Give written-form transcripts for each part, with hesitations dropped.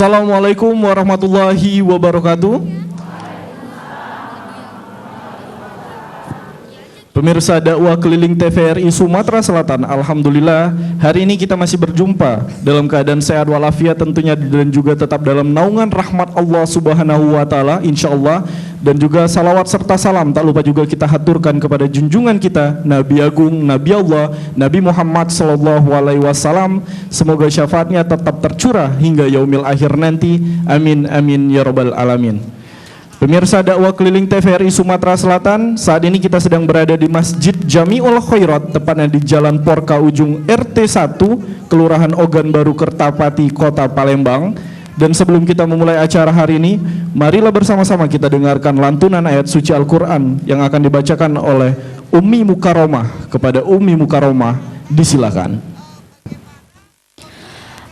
Assalamualaikum warahmatullahi wabarakatuh. Pemirsa dakwah keliling TVRI Sumatera Selatan, alhamdulillah hari ini kita masih berjumpa dalam keadaan sehat walafiat tentunya, dan juga tetap dalam naungan rahmat Allah Subhanahu wa taala insyaallah. Dan juga salawat serta salam tak lupa juga kita haturkan kepada junjungan kita Nabi Agung, Nabi Allah, Nabi Muhammad sallallahu alaihi wasallam. Semoga syafaatnya tetap tercurah hingga yaumil akhir nanti. Amin amin ya rabbal alamin. Pemirsa dakwah keliling TVRI Sumatera Selatan, saat ini kita sedang berada di Masjid Jamiul Khairat, tepatnya di Jalan Porka Ujung RT 1, Kelurahan Ogan Baru, Kertapati, Kota Palembang. Dan sebelum kita memulai acara hari ini, marilah bersama-sama kita dengarkan lantunan ayat suci Al-Quran yang akan dibacakan oleh Ummi Mukaromah. Kepada Ummi Mukaromah, disilakan.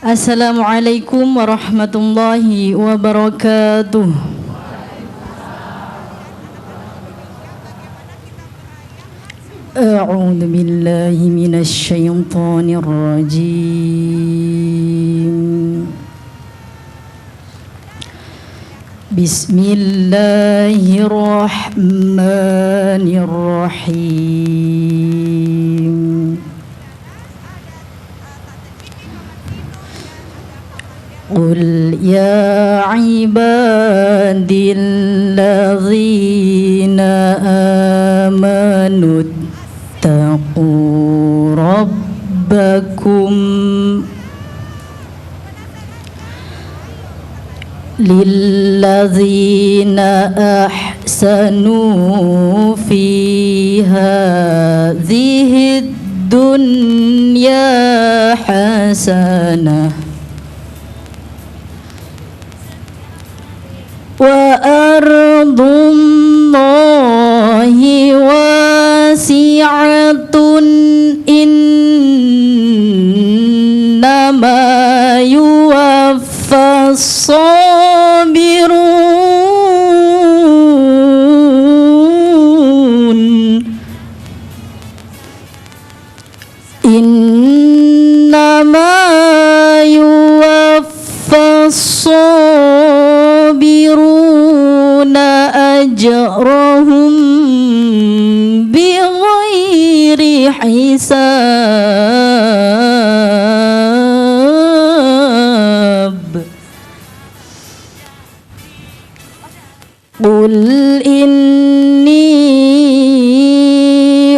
Assalamualaikum warahmatullahi wabarakatuh. أعوذ بالله من الشيطان الرجيم بسم الله الرحمن الرحيم قل يا عبادي الذين آمنوا اتقوا ربكم للذين أحسنوا في هذه الدنيا حسنة وأرض الله واسعة إنما يوفى الصابرون إنما يوفى الصابرون أجرهم بغير حساب قل إني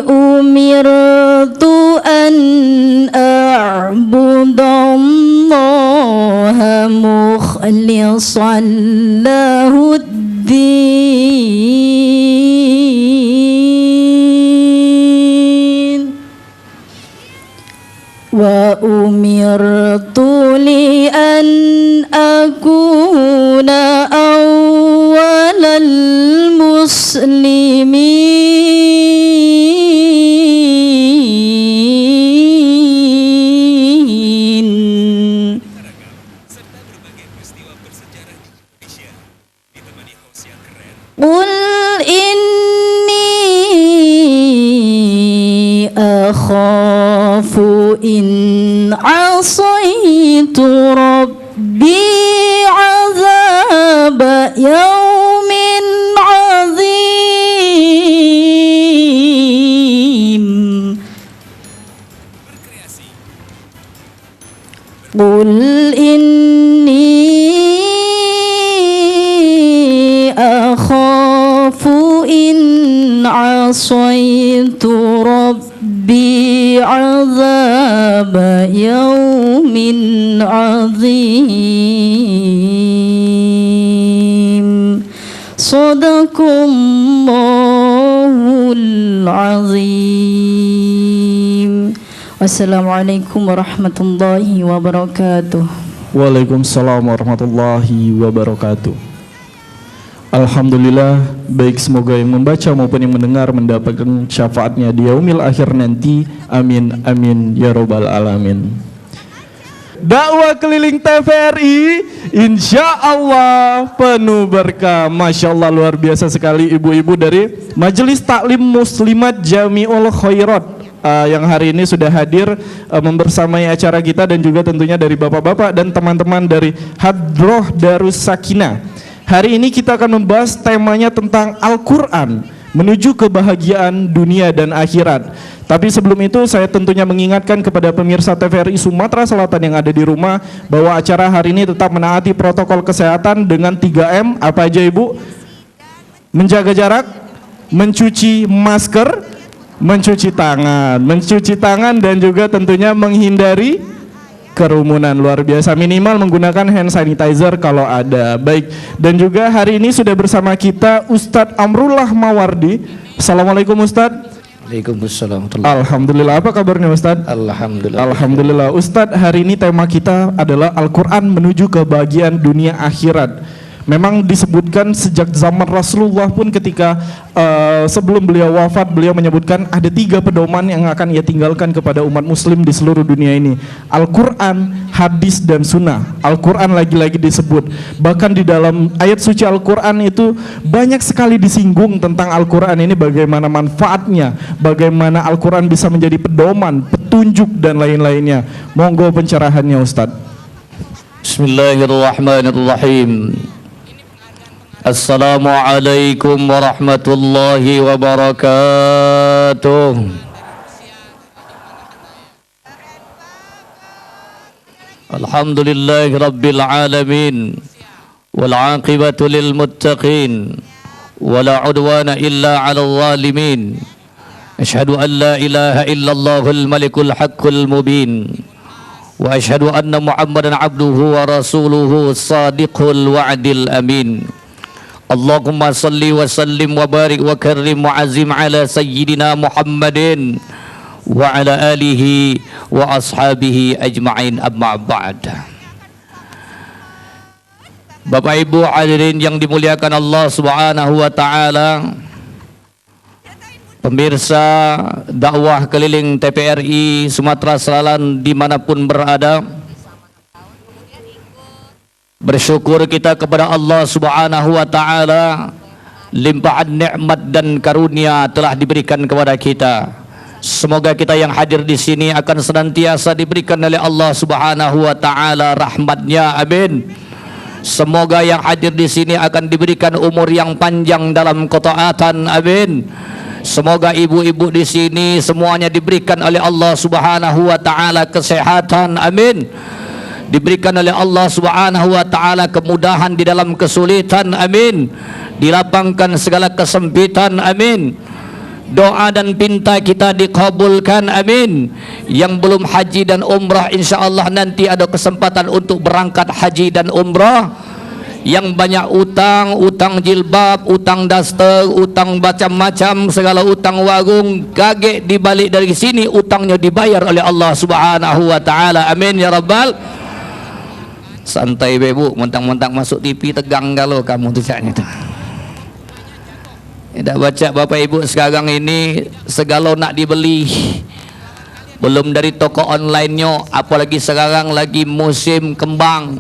أمرت أن أعبد الله مخلصا له الدين وأمرت لأن أكون أول المسلمين قل إني أخاف إن عصيت ربي عذاب يوم عظيم قل إني أخاف إن عصيت ربي عذاب يوم عظيم صدق الله العظيم. Wassalamualaikum warahmatullahi wabarakatuh. Waalaikumsalam warahmatullahi wabarakatuh. Alhamdulillah, baik, semoga yang membaca maupun yang mendengar mendapatkan syafaatnya di yaumil akhir nanti. Amin amin ya rabbal alamin. Dakwah keliling TVRI insya Allah penuh berkah. Masya Allah, luar biasa sekali ibu-ibu dari Majelis Taklim Muslimat Jamiul Khairat yang hari ini sudah hadir membersamai acara kita, dan juga tentunya dari bapak-bapak dan teman-teman dari Hadroh Darus Sakinah. Hari ini kita akan membahas temanya tentang Al-Quran menuju kebahagiaan dunia dan akhirat. Tapi sebelum itu saya tentunya mengingatkan kepada pemirsa TVRI Sumatera Selatan yang ada di rumah bahwa acara hari ini tetap menaati protokol kesehatan dengan 3M. Apa aja Ibu? Menjaga jarak, mencuci masker, mencuci tangan dan juga tentunya menghindari kerumunan. Luar biasa, minimal menggunakan hand sanitizer kalau ada. Baik, dan juga hari ini sudah bersama kita Ustadz Amrullah Mawardi. Assalamualaikum Ustadz. Waalaikumsalam. Alhamdulillah, apa kabarnya Ustadz? Alhamdulillah. Alhamdulillah. Ustadz, hari ini tema kita adalah Al-Quran menuju kebahagiaan dunia akhirat. Memang disebutkan sejak zaman Rasulullah pun ketika sebelum beliau wafat, beliau menyebutkan ada 3 pedoman yang akan ia tinggalkan kepada umat muslim di seluruh dunia ini: Al-Quran, hadis, dan sunnah. Al-Quran lagi-lagi disebut, bahkan di dalam ayat suci Al-Quran itu banyak sekali disinggung tentang Al-Quran ini, bagaimana manfaatnya, bagaimana Al-Quran bisa menjadi pedoman, petunjuk, dan lain-lainnya. Monggo pencerahannya Ustadz. Bismillahirrahmanirrahim. Assalamualaikum warahmatullahi wabarakatuh. Alhamdulillahi rabbil alamin, wal aqibatu lil muttaqin, wala udwana illa 'alal zalimin. Asyhadu an la ilaha illallahul malikul haqqul mubin, wa asyhadu anna Muhammadan abduhu wa rasuluhu sadiqul wa'dil amin. Allahumma salli wa sallim wa barik wa karrim wa azim ala sayyidina Muhammadin wa ala alihi wa ashabihi ajma'in, amma ba'd. Bapak Ibu hadirin yang dimuliakan Allah Subhanahu wa taala, pemirsa dakwah keliling TVRI Sumatera Selatan dimanapun berada, bersyukur kita kepada Allah Subhanahu wa taala, limpahan nikmat dan karunia telah diberikan kepada kita. Semoga kita yang hadir di sini akan senantiasa diberikan oleh Allah Subhanahu wa taala rahmatnya, amin. Semoga yang hadir di sini akan diberikan umur yang panjang dalam ketaatan, amin. Semoga ibu-ibu di sini semuanya diberikan oleh Allah Subhanahu wa taala kesehatan, amin. Diberikan oleh Allah Subhanahu wa taala kemudahan di dalam kesulitan, amin. Dilapangkan segala kesempitan, amin. Doa dan pinta kita dikabulkan, amin. Yang belum haji dan umrah insyaallah nanti ada kesempatan untuk berangkat haji dan umrah. Yang banyak utang, utang jilbab, utang daster, utang macam-macam, segala utang wagung, kaget dibalik dari sini utangnya dibayar oleh Allah Subhanahu wa taala, amin ya rabbal. Santai bebu, mentang-mentang masuk TV tegang kalau kamu tuh caknya tuh. Tidak baca Bapak Ibu sekarang ini segala nak dibeli, belum dari toko online-nya, apalagi sekarang lagi musim kembang,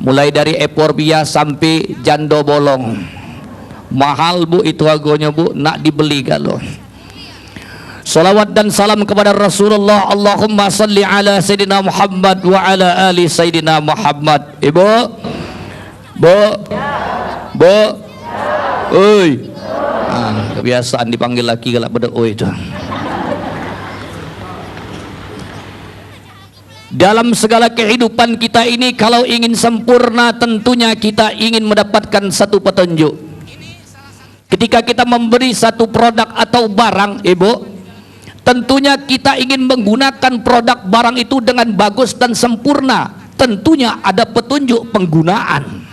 mulai dari ekor bias sampai jando bolong, mahal bu itu harganya bu, nak dibeli kalau. Salawat dan salam kepada Rasulullah. Allahumma salli ala Sayyidina Muhammad wa ala ali Sayyidina Muhammad. Ibu, bu, oi, kebiasaan dipanggil laki galak pada oi itu. Dalam segala kehidupan kita ini, kalau ingin sempurna, tentunya kita ingin mendapatkan satu petunjuk. Ketika kita memberi satu produk atau barang, ibu, tentunya kita ingin menggunakan produk barang itu dengan bagus dan sempurna. Tentunya ada petunjuk penggunaan.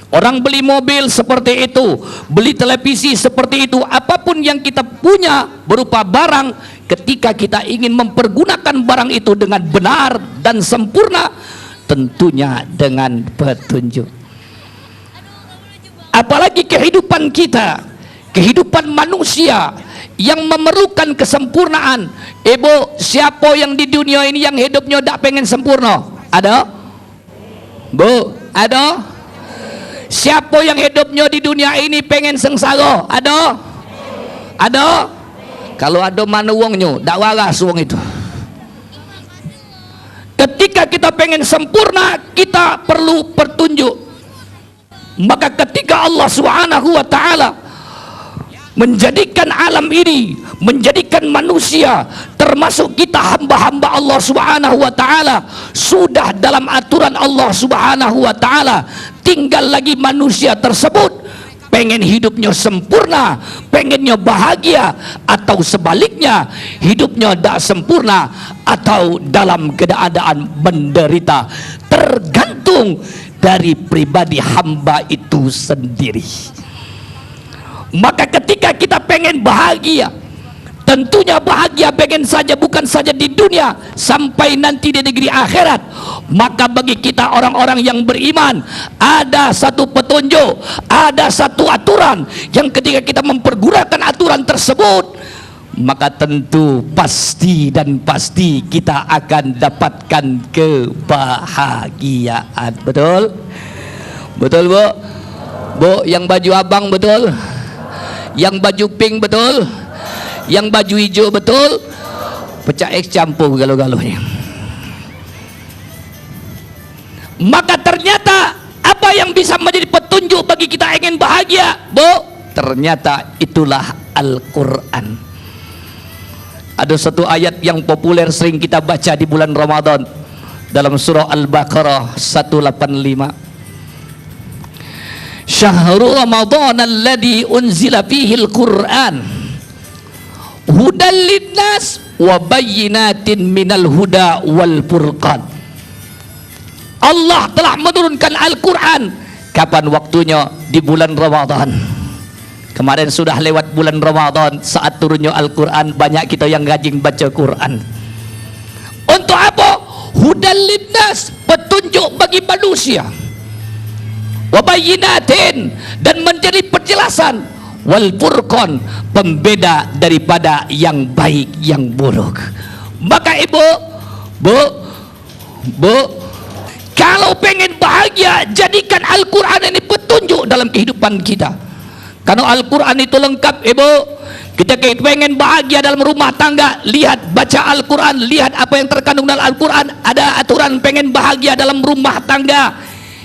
Orang beli mobil seperti itu, beli televisi seperti itu, apapun yang kita punya berupa barang, ketika kita ingin mempergunakan barang itu dengan benar dan sempurna, tentunya dengan petunjuk. Apalagi kehidupan kita, kehidupan manusia yang memerlukan kesempurnaan. Ibu, siapa yang di dunia ini yang hidupnya tak pengen sempurna? Ada? Bu, ada? Siapa yang hidupnya di dunia ini pengen sengsara? Ada? Ada? Kalau ada mana wongnya, tak waras wong itu. Ketika kita pengen sempurna, kita perlu petunjuk. Maka ketika Allah Subhanahu wa taala menjadikan alam ini, menjadikan manusia, termasuk kita hamba-hamba Allah Subhanahu wa taala, sudah dalam aturan Allah Subhanahu wa taala, tinggal lagi manusia tersebut pengen hidupnya sempurna, pengennya bahagia, atau sebaliknya hidupnya tidak sempurna atau dalam keadaan menderita, tergantung dari pribadi hamba itu sendiri. Maka ketika kita pengen bahagia, tentunya bahagia pengen saja, bukan saja di dunia, sampai nanti di negeri akhirat. Maka bagi kita orang-orang yang beriman, ada satu petunjuk, ada satu aturan, yang ketika kita mempergunakan aturan tersebut, maka tentu pasti dan pasti kita akan dapatkan kebahagiaan. Betul? Betul Bu? Bu, yang baju abang betul? Yang baju pink betul? Yang baju hijau betul? Pecah X campur galuh-galuhnya. Maka ternyata apa yang bisa menjadi petunjuk bagi kita ingin bahagia, Bu? Ternyata itulah Al-Quran. Ada satu ayat yang populer sering kita baca di bulan Ramadan dalam surah Al-Baqarah 185. Syahrul Ramadan alladzi unzila fihi al-Qur'an hudan linnas wa bayyinatin minal huda wal furqan. Allah telah menurunkan Al-Quran. Kapan waktunya? Di bulan Ramadan. Kemarin sudah lewat bulan Ramadan, saat turunnya Al-Quran, banyak kita yang rajin baca Quran. Untuk apa? Hudan linnas, petunjuk bagi manusia, wabayinatin, dan menjadi penjelasan, wal furqan, pembeda daripada yang baik yang buruk. Maka ibu, bu, kalau pengen bahagia, jadikan Al-Quran ini petunjuk dalam kehidupan kita. Karena Al-Quran itu lengkap ibu. Kita pengen bahagia dalam rumah tangga, lihat, baca Al-Quran, lihat apa yang terkandung dalam Al-Quran. Ada aturan pengen bahagia dalam rumah tangga.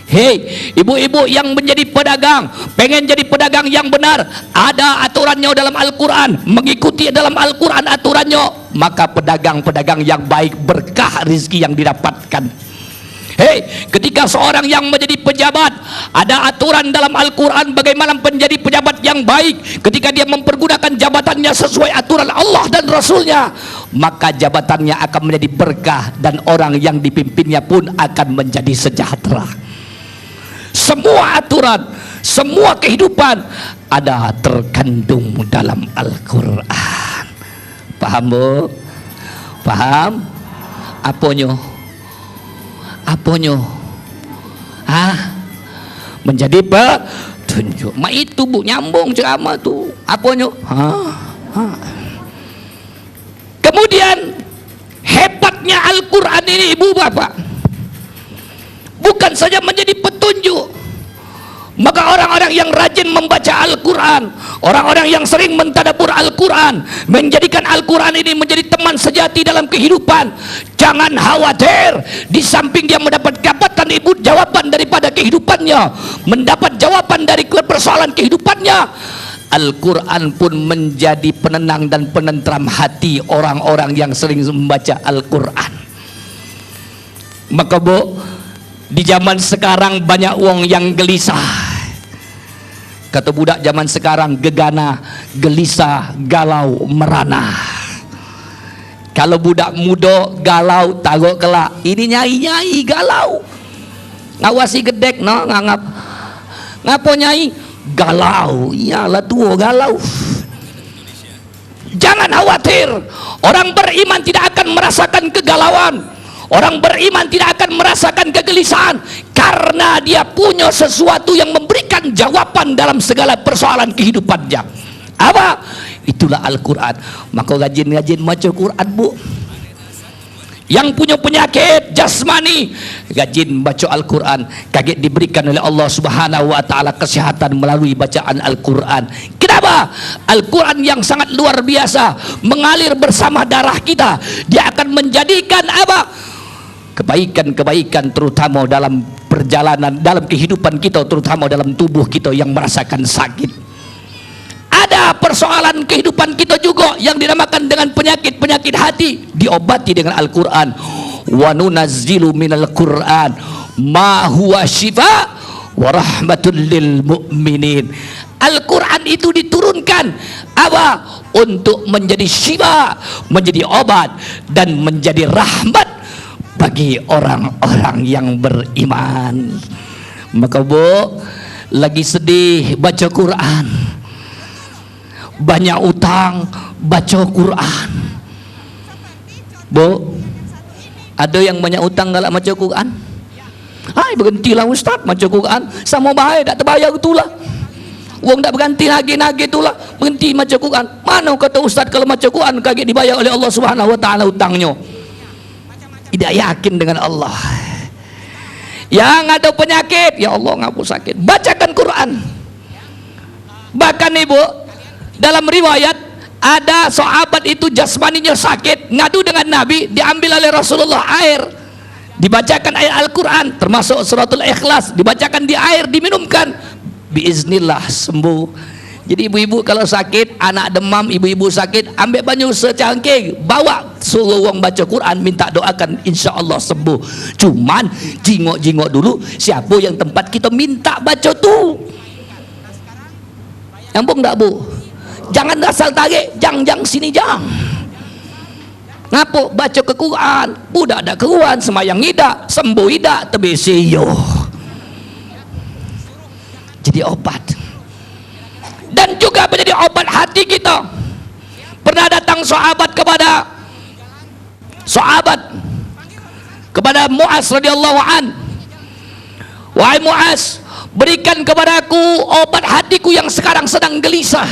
Hei, ibu-ibu yang menjadi pedagang, pengen jadi pedagang yang benar, ada aturannya dalam Al-Quran, mengikuti dalam Al-Quran aturannya, maka pedagang-pedagang yang baik, berkah rezeki yang didapatkan. Hei, ketika seorang yang menjadi pejabat, ada aturan dalam Al-Quran bagaimana menjadi pejabat yang baik. Ketika dia mempergunakan jabatannya sesuai aturan Allah dan Rasulnya, maka jabatannya akan menjadi berkah dan orang yang dipimpinnya pun akan menjadi sejahtera. Semua aturan, semua kehidupan ada terkandung dalam Al-Quran. Paham Bu? Paham? Apanya? Apanya? Menjadi petunjuk. Mak itu Bu, nyambung ceramah tuh. Apanya? Kemudian hebatnya Al-Quran ini ibu bapak, bukan saja menjadi petunjuk. Maka orang-orang yang rajin membaca Al-Quran, orang-orang yang sering mentadabbur Al-Quran, menjadikan Al-Quran ini menjadi teman sejati dalam kehidupan. Jangan khawatir, di samping dia mendapat jawaban daripada kehidupannya, mendapat jawaban dari persoalan kehidupannya, Al-Quran pun menjadi penenang dan penentram hati orang-orang yang sering membaca Al-Quran. Maka Bu, di zaman sekarang banyak wong yang gelisah. Kata budak zaman sekarang, gegana, gelisah, galau, merana. Kalau budak muda galau, taruh kelak, ini nyai-nyai galau. Ngawasi gedek, no, ngangap. Ngapo nyai? Galau. Iyalah tua galau. Jangan khawatir, orang beriman tidak akan merasakan kegalauan. Orang beriman tidak akan merasakan kegelisahan, karena dia punya sesuatu yang memberikan jawaban dalam segala persoalan kehidupannya. Apa? Itulah Al-Quran. Maka rajin-rajin baca Quran Bu. Yang punya penyakit jasmani, rajin baca Al-Quran. Kaget diberikan oleh Allah Subhanahu wa taala kesehatan melalui bacaan Al-Quran. Kenapa? apa? Al-Quran yang sangat luar biasa mengalir bersama darah kita. Dia akan menjadikan apa? Kebaikan-kebaikan, terutama dalam perjalanan, dalam kehidupan kita, terutama dalam tubuh kita yang merasakan sakit. Ada persoalan kehidupan kita juga yang dinamakan dengan penyakit-penyakit hati, diobati dengan Al-Quran. Wa nunazzilu minal Qur'an ma huwa syifa wa rahmatul lil mu'minin. Al-Quran itu diturunkan apa? Untuk menjadi syifa, menjadi obat, dan menjadi rahmat bagi orang-orang yang beriman. Maka Bu, lagi sedih baca Quran, banyak utang baca Quran. Bu, ada yang banyak utang kalau baca Quran? Hai, berhentilah Ustaz baca Quran, sama baik tak terbayar itulah. Uang tak berganti nagih-nagih itulah, berhenti baca Quran. Mana kata Ustaz kalau baca Quran kaget dibayar oleh Allah Subhanahu wa taala utangnya? Tidak yakin dengan Allah. Yang ada penyakit, ya Allah ngaku sakit, bacakan Quran. Bahkan Ibu, dalam riwayat ada sahabat itu jasmaninya sakit, ngadu dengan Nabi, diambil oleh Rasulullah air, dibacakan ayat Al-Quran termasuk suratul Ikhlas, dibacakan di air, diminumkan, biiznillah sembuh. Jadi ibu-ibu kalau sakit, anak demam, ibu-ibu sakit, ambil banyu secangkir, bawa, suruh orang baca Quran, minta doakan, insya Allah sembuh. Cuman jingok-jingok dulu siapa yang tempat kita minta baca tu. Nyambung tak Bu? Jangan asal tarik, jang sini jang. Ngapa baca ke Quran? Budak ada keruan, semayang idak, sembuh idak, terbesi yo. Jadi obat. Dan juga menjadi obat hati kita. Pernah datang sahabat kepada Muaz radhiyallahu an. Wahai Muaz, berikan kepadaku obat hatiku yang sekarang sedang gelisah.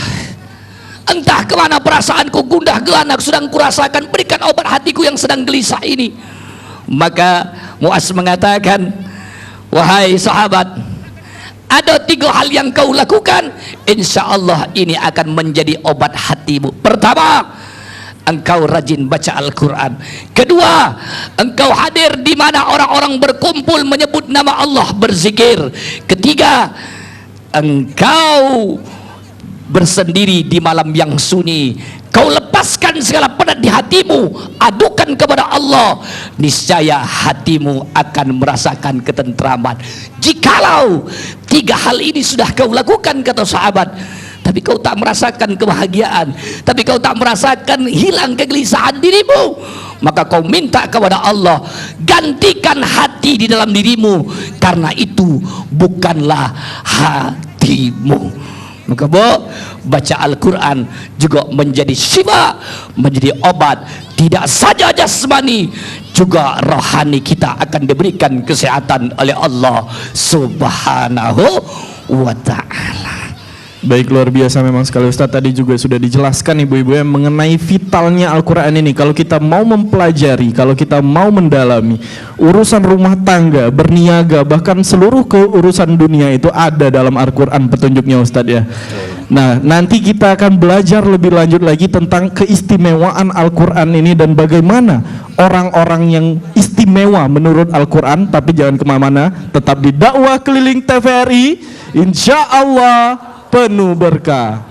Entah kemana perasaanku gundah gelana sedang kurasakan, berikan obat hatiku yang sedang gelisah ini. Maka Muaz mengatakan, wahai sahabat, ada 3 hal yang kau lakukan, insya Allah ini akan menjadi obat hatimu. Pertama, engkau rajin baca Al-Quran. Kedua, engkau hadir di mana orang-orang berkumpul menyebut nama Allah, berzikir. Ketiga, engkau bersendiri di malam yang sunyi, kau lepaskan segala penat di hatimu, adukan kepada Allah, niscaya hatimu akan merasakan ketentraman. Jikalau 3 hal ini sudah kau lakukan, kata sahabat, tapi kau tak merasakan kebahagiaan, tapi kau tak merasakan hilang kegelisahan dirimu, maka kau minta kepada Allah, gantikan hati di dalam dirimu, karena itu bukanlah hatimu. Maka Bu, baca Al-Quran juga menjadi syifa, menjadi obat. Tidak saja jasmani, juga rohani kita akan diberikan kesehatan oleh Allah Subhanahu wa ta'ala. Baik, luar biasa memang sekali Ustadz. Tadi juga sudah dijelaskan ibu-ibu yang mengenai vitalnya Al-Quran ini. Kalau kita mau mempelajari, kalau kita mau mendalami urusan rumah tangga, berniaga, bahkan seluruh keurusan dunia itu ada dalam Al-Quran petunjuknya Ustadz ya. Nah, nanti kita akan belajar lebih lanjut lagi tentang keistimewaan Al-Quran ini dan bagaimana orang-orang yang istimewa menurut Al-Quran. Tapi jangan kemana-mana, tetap di Dakwah Keliling TVRI, insya Allah penuh berkah.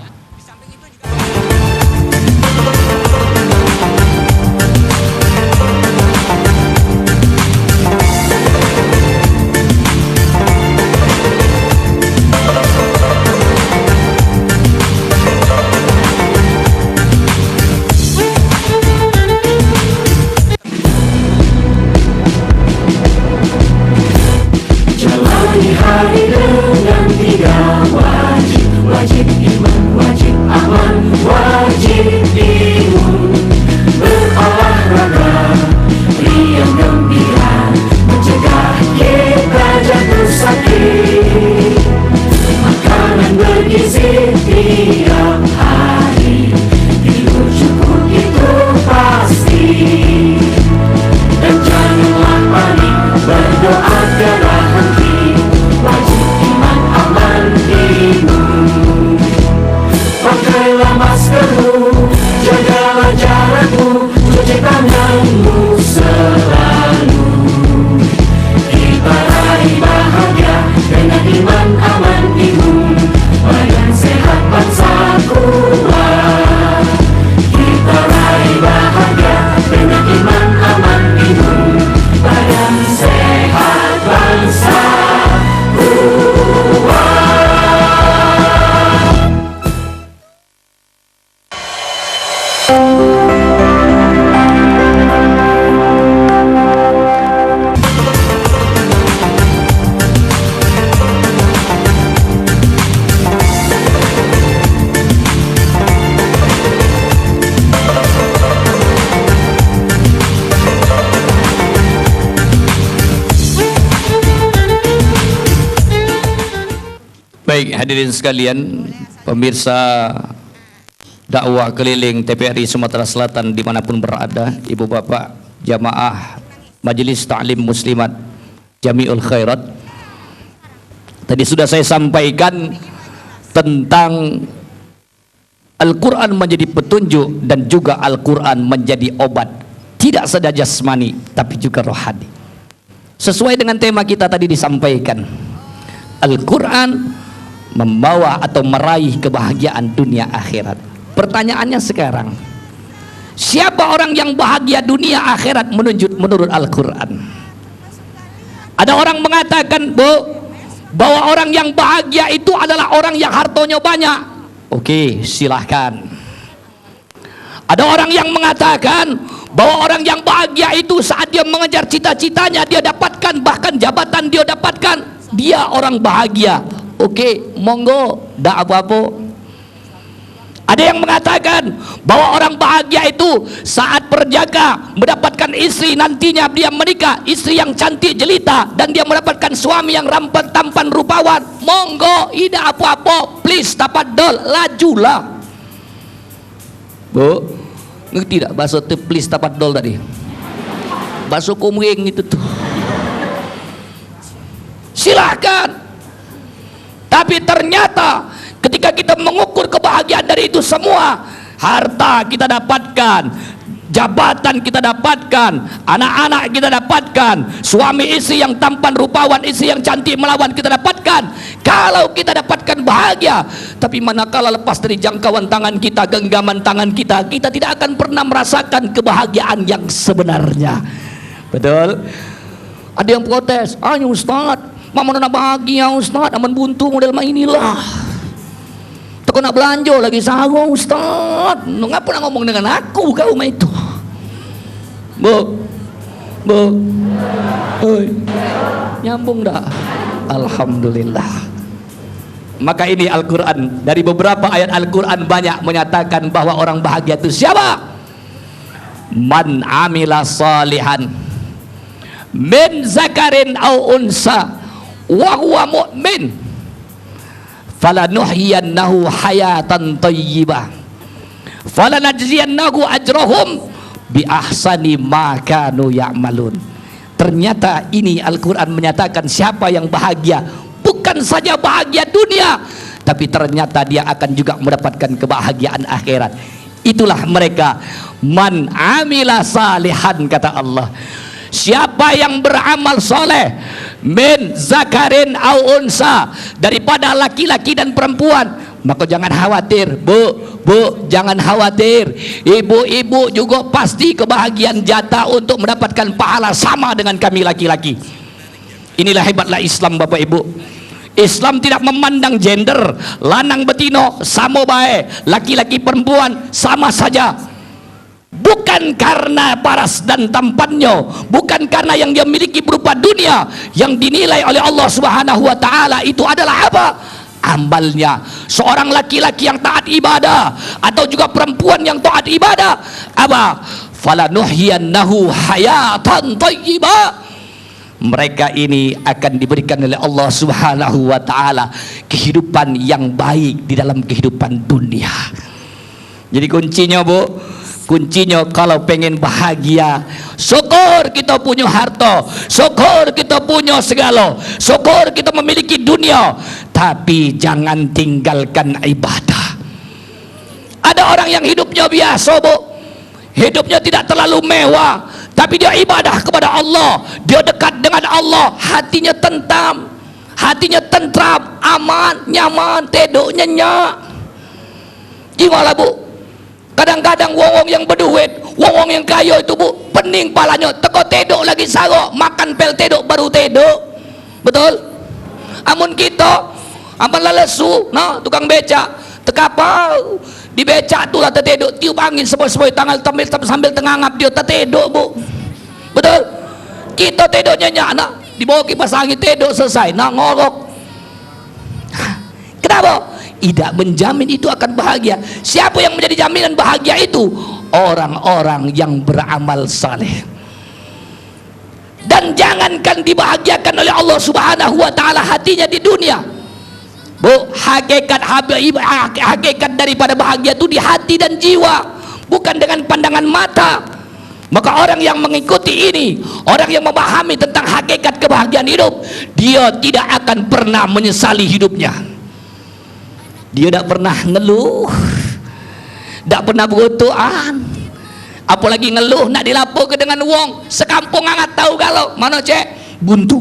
Jalani hari dengan 3 wajib, wajib iman, wajib aman, wajib imun. Berolahraga, riang gembira, mencegah kita jatuh sakit. Makanan bergizi tiap hari, tidur cukup itu pasti. Dan janganlah panik, berdoa tiada henti, wajib iman aman imun. Baik, hadirin sekalian, pemirsa dakwah keliling TPRI Sumatera Selatan dimanapun berada, ibu bapak, jamaah Majelis Ta'lim Muslimat Jami'ul Khairat. Tadi sudah saya sampaikan tentang Al-Quran menjadi petunjuk dan juga Al-Quran menjadi obat, tidak saja jasmani tapi juga rohani. Sesuai dengan tema kita tadi disampaikan, Al-Quran membawa atau meraih kebahagiaan dunia akhirat. Pertanyaannya sekarang, siapa orang yang bahagia dunia akhirat menurut Al-Quran? Ada orang mengatakan bahwa orang yang bahagia itu adalah orang yang hartanya banyak. Oke, silahkan. Ada orang yang mengatakan bahwa orang yang bahagia itu saat dia mengejar cita-citanya dia dapatkan, bahkan jabatan dia dapatkan, dia orang bahagia. Oke, monggo, tidak apa-apa. Ada yang mengatakan bahwa orang bahagia itu saat berjaga mendapatkan istri, nantinya dia menikah, istri yang cantik jelita, dan dia mendapatkan suami yang tampan rupawan. Monggo, tidak apa-apa, please, tafaddol, lajulah. Bu, ngerti tidak bahasa please tafaddol tadi? Bahasa kumring itu tuh. Silahkan. Tapi ternyata ketika kita mengukur kebahagiaan dari itu semua, harta kita dapatkan, jabatan kita dapatkan, anak-anak kita dapatkan, suami istri yang tampan rupawan, istri yang cantik melawan kita dapatkan. Kalau kita dapatkan bahagia, tapi manakala lepas dari jangkauan tangan kita, genggaman tangan kita, kita tidak akan pernah merasakan kebahagiaan yang sebenarnya. Betul? Ada yang protes, "Ayo Ustaz, mama nak bahagia Ustaz, aman buntu model main inilah. Teko nak belanja lagi sahur Ustaz. Ngapa nak ngomong dengan aku kau mah itu?" Bu. Oi. Nyambung dah. Alhamdulillah. Maka ini Al-Quran, dari beberapa ayat Al-Quran banyak menyatakan bahwa orang bahagia itu siapa? Man amila salihan min zakarin au unsa wa huwa mu'min falanuhyiyannahu hayatan thayyibah falanajziyannahu ajrahum bi ahsani ma kanu ya'malun. Ternyata ini Al-Quran menyatakan siapa yang bahagia, bukan saja bahagia dunia, tapi ternyata dia akan juga mendapatkan kebahagiaan akhirat. Itulah mereka man amila salihan, kata Allah. Siapa yang beramal soleh min zakarin au unsa, daripada laki-laki dan perempuan, maka jangan khawatir, bu, jangan khawatir. Ibu-ibu juga pasti kebahagiaan jatah untuk mendapatkan pahala sama dengan kami laki-laki. Inilah hebatlah Islam, Bapak Ibu. Islam tidak memandang gender, lanang betino sama baik, laki-laki perempuan sama saja. Bukan karena paras dan tampannya, bukan karena yang dia miliki berupa dunia, yang dinilai oleh Allah Subhanahu wa taala itu adalah apa? Amalnya. Seorang laki-laki yang taat ibadah atau juga perempuan yang taat ibadah, apa? Falanuhyiyannahu hayatan thayyibah. Mereka ini akan diberikan oleh Allah Subhanahu wa taala kehidupan yang baik di dalam kehidupan dunia. Jadi kuncinya, Bu, kuncinya kalau pengen bahagia, syukur kita punya harta, syukur kita punya segala, syukur kita memiliki dunia, tapi jangan tinggalkan ibadah. Ada orang yang hidupnya biasa, Bu, hidupnya tidak terlalu mewah, tapi dia ibadah kepada Allah, dia dekat dengan Allah, hatinya tentram, aman, nyaman, tedok nyenyak. Gimana, Bu? Kadang-kadang wong yang berduit, wong yang kaya itu, Bu, pening palanya, teko tedok lagi sarok, makan pel tedok baru tedok. Betul? Amun kita aman lalesu, nah tukang becak, tekapau di becak tu lah tertedok, tiup angin sepoi-sepoi tangan sambil tengangap dia tertedok, Bu. Betul? Kita tedok nyenyak, nak di bawah kipas angin tedok selesai, nak ngorok. Kenapa? Tidak menjamin itu akan bahagia. Siapa yang menjadi jaminan bahagia itu? Orang-orang yang beramal saleh. Dan jangankan dibahagiakan oleh Allah Subhanahu wa taala hatinya di dunia, Bu, hakikat daripada bahagia itu di hati dan jiwa, bukan dengan pandangan mata. Maka orang yang mengikuti ini, orang yang memahami tentang hakikat kebahagiaan hidup, dia tidak akan pernah menyesali hidupnya. Dia tidak pernah ngeluh, tidak pernah bergotoan, apalagi ngeluh nak dilaporkan dengan wong sekampung angat tahu galau mana cek buntu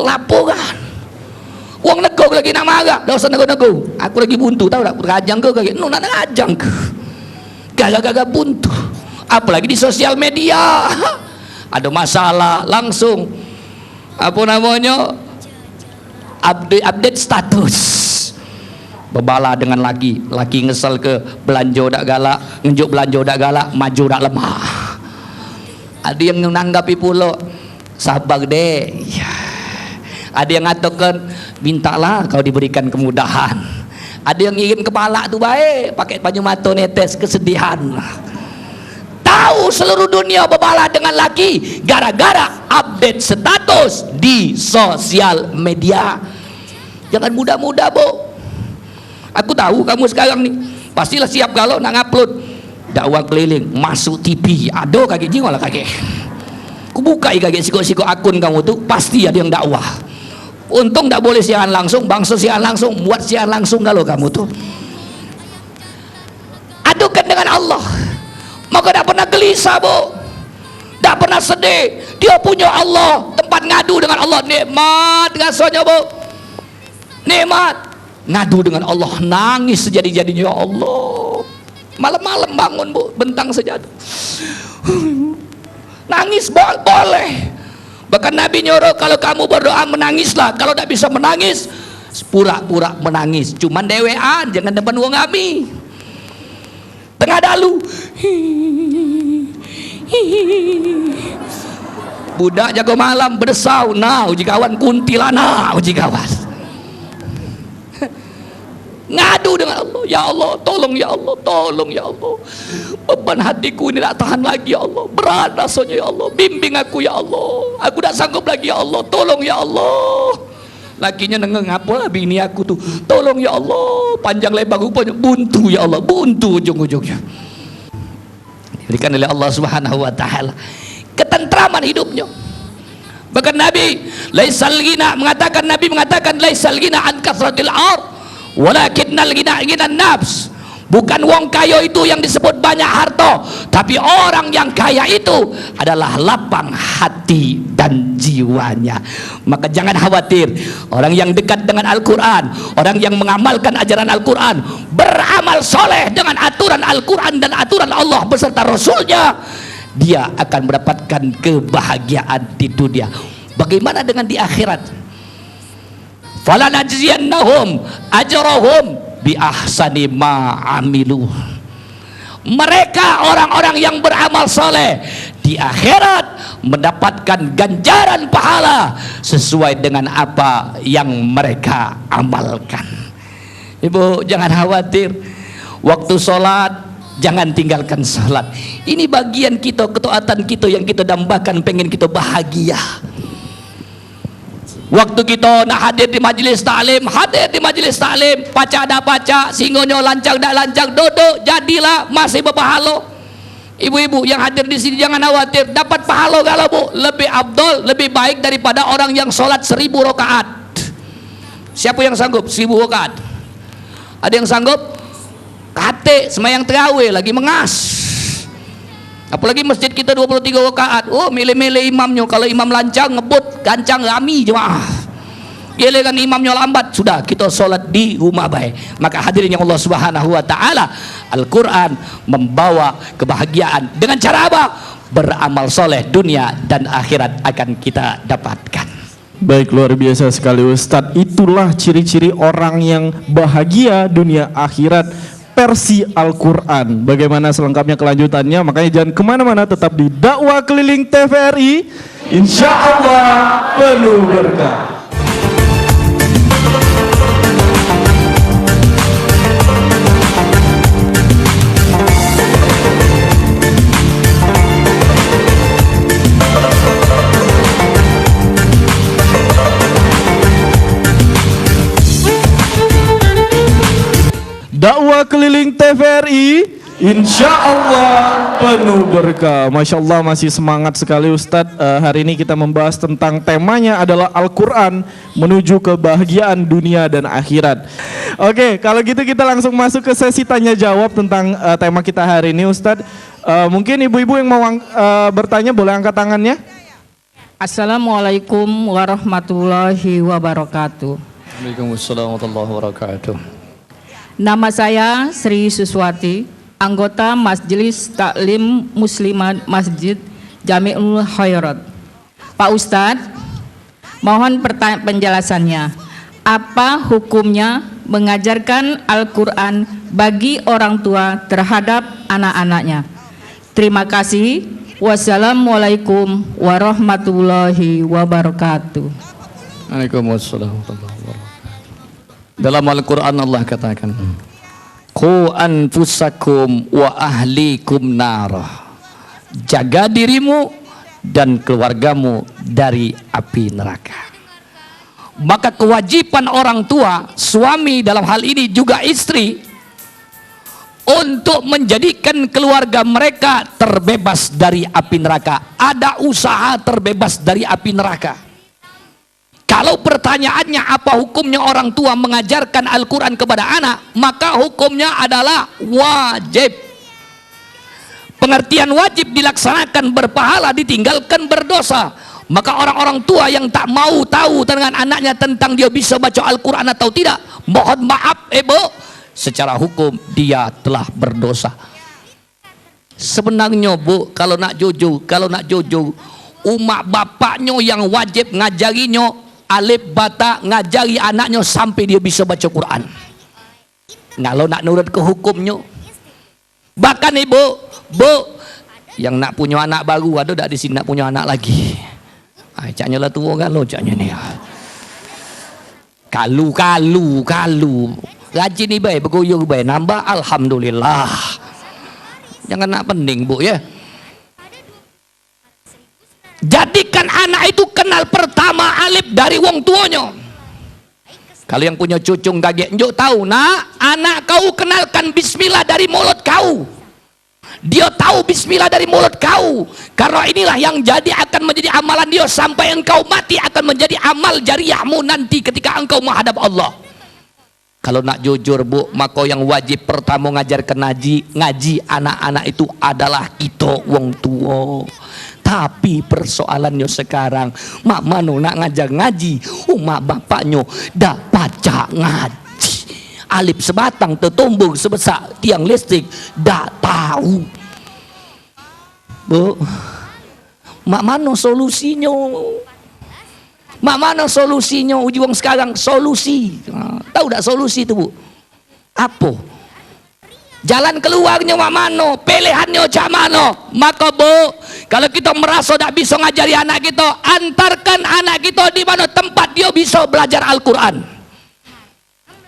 laporan wong nego lagi nak marah, dah usah nego aku lagi buntu tahu tak kajang ke kaki nak kajang ke gagal buntu. Apalagi di sosial media ada masalah langsung apa namanya update status, berbala dengan laki ngesel ke belanja dak galak, ngejuk belanja dak galak, maju dak lemah. Ada yang menanggapi pula sabar deh ya. Ada yang ngatakan mintalah kau diberikan kemudahan. Ada yang ingin kepala tu baik pakai baju mata netes kesedihan. Tahu seluruh dunia berbala dengan laki gara-gara update status di sosial media. Jangan mudah-mudah, Bu. Aku tahu kamu sekarang nih pastilah siap kalau nak upload dakwah keliling masuk TV. Aduh kaki jiwa lah kaki. Aku buka kaki siko-siko akun kamu tuh pasti ada yang dakwah. Untung tak boleh siaran langsung, bangsa siaran langsung, buat siaran langsung kalau kamu tuh. Adukan dengan Allah. Maka tak pernah gelisah, Bu. Tak pernah sedih. Dia punya Allah, tempat ngadu dengan Allah. Nikmat rasanya, Bu. Nikmat. Ngadu dengan Allah, nangis sejadi-jadinya. Ya Allah, malam-malam bangun, Bu, bentang sejadah, nangis boleh. Bahkan Nabi nyuruh kalau kamu berdoa menangislah. Kalau tak bisa menangis, pura-pura menangis, cuman dewean, jangan depan wong kami. Tengah dalu budak jago malam berdesau, nah uji kawan kuntilana, uji kawan ngadu dengan Allah. Ya Allah, tolong ya Allah, tolong ya Allah, beban hatiku ini tak tahan lagi ya Allah, berat rasanya ya Allah, bimbing aku ya Allah, aku tak sanggup lagi ya Allah, tolong ya Allah. Lakinya nengeng apa lah bini aku tuh, tolong ya Allah, panjang lebar rupanya buntu ya Allah, buntu ujung-ujungnya. Diberikan oleh Allah Subhanahu wa taala ketentraman hidupnya. Bahkan Nabi mengatakan laisal ghina an kasratil ard walakinnal ghina nafs. Bukan wong kaya itu yang disebut banyak harta, tapi orang yang kaya itu adalah lapang hati dan jiwanya. Maka jangan khawatir, orang yang dekat dengan Al-Quran, orang yang mengamalkan ajaran Al-Quran, beramal soleh dengan aturan Al-Quran dan aturan Allah beserta Rasulnya, dia akan mendapatkan kebahagiaan di dunia. Bagaimana dengan di akhirat? Falanajziyannahum ajrahum bi ahsani ma amilu. Mereka orang-orang yang beramal soleh di akhirat mendapatkan ganjaran pahala sesuai dengan apa yang mereka amalkan. Ibu jangan khawatir, waktu sholat jangan tinggalkan sholat. Ini bagian kita, ketaatan kita yang kita dambakan, pengen kita bahagia. Waktu kita nak hadir di majlis taklim, hadir di majlis taklim, baca dah baca, singonya lancang dah lancang, duduk jadilah masih berpahala. Ibu-ibu yang hadir di sini jangan khawatir, dapat pahala kalau Bu, lebih abdul, lebih baik daripada orang yang solat 1000 rakaat. Siapa yang sanggup 1000 rakaat? Ada yang sanggup? Kate semayang terawih lagi mengas. Apalagi masjid kita 23 rakaat. Oh, milih-milih imamnya. Kalau imam lancang ngebut, gancang rami jemaah. Giliran imamnya lambat, sudah kita solat di rumah baik. Maka hadirin yang Allah Subhanahu wa taala, Al-Qur'an membawa kebahagiaan dengan cara apa? Beramal soleh, dunia dan akhirat akan kita dapatkan. Baik, luar biasa sekali Ustadz. Itulah ciri-ciri orang yang bahagia dunia akhirat versi Al-Quran. Bagaimana selengkapnya kelanjutannya? Makanya jangan kemana-mana, tetap di Dakwah Keliling TVRI. Insya Allah penuh berkah. Dakwah keliling TVRI insya Allah penuh berkah. Masya Allah masih semangat sekali Ustadz. Hari ini kita membahas tentang temanya adalah Al-Quran menuju kebahagiaan dunia dan akhirat. Oke, kalau gitu kita langsung masuk ke sesi tanya jawab tentang tema kita hari ini Ustadz. Mungkin ibu-ibu yang mau bertanya boleh angkat tangannya. Assalamualaikum warahmatullahi wabarakatuh. Waalaikumsalam warahmatullahi wabarakatuh. Nama saya Sri Suswati, anggota Majelis Taklim Muslimat Masjid Jami'ul Khairat. Pak Ustadz, mohon penjelasannya. Apa hukumnya mengajarkan Al-Quran bagi orang tua terhadap anak-anaknya? Terima kasih. Wassalamualaikum warahmatullahi wabarakatuh. Waalaikumsalam warahmatullahi wabarakatuh. Dalam Al-Quran Allah katakan, Qu anfusakum wa ahlikum narah. Jaga dirimu dan keluargamu dari api neraka. Maka kewajiban orang tua, suami dalam hal ini juga istri, untuk menjadikan keluarga mereka terbebas dari api neraka. Ada usaha terbebas dari api neraka. Kalau pertanyaannya apa hukumnya orang tua mengajarkan Al-Quran kepada anak, maka hukumnya adalah wajib. Pengertian wajib dilaksanakan berpahala, ditinggalkan berdosa. Maka orang-orang tua yang tak mau tahu dengan anaknya tentang dia bisa baca Al-Quran atau tidak, mohon maaf ibu, secara hukum dia telah berdosa. Sebenarnya bu, kalau nak jujur, umak bapaknya yang wajib ngajarinya alif bata, ngajari anaknya sampai dia bisa baca Quran. Kalau nak nurut ke hukumnya. Bahkan ibu, yang nak punya anak baru, ada tak di sini nak punya anak lagi? Caknya lah tua kan lo, caknya ni. Kalu. Rajin ni baik, bergoyor baik, nambah alhamdulillah. Jangan nak pening bu ya. Jadikan anak itu kenal pertama alif dari wong tuanya. Kalau yang punya cucung gagek njuk tahu, nak, anak kau kenalkan bismillah dari mulut kau. Dia tahu bismillah dari mulut kau, karena inilah yang jadi akan menjadi amalan dia sampai engkau mati, akan menjadi amal jariahmu nanti ketika engkau menghadap Allah. Kalau nak jujur bu, maka yang wajib pertama ngajarkan ngaji anak-anak itu adalah kita wong tua. Tapi persoalannya sekarang, mak mano nak ngajar ngaji, mak bapaknya dah baca ngaji. Alif sebatang tertumbuk sebesar tiang listrik, dah tahu. Bu, mak mano solusinya? Mak mana solusinya ujung sekarang? Solusi. Tahu tak solusi itu bu? Apa? Jalan keluarnya mak mano? Pilihannya cak mano? Maka bu, kalau kita merasa tak bisa ngajari anak kita, antarkan anak kita di mana tempat dia bisa belajar Al-Quran.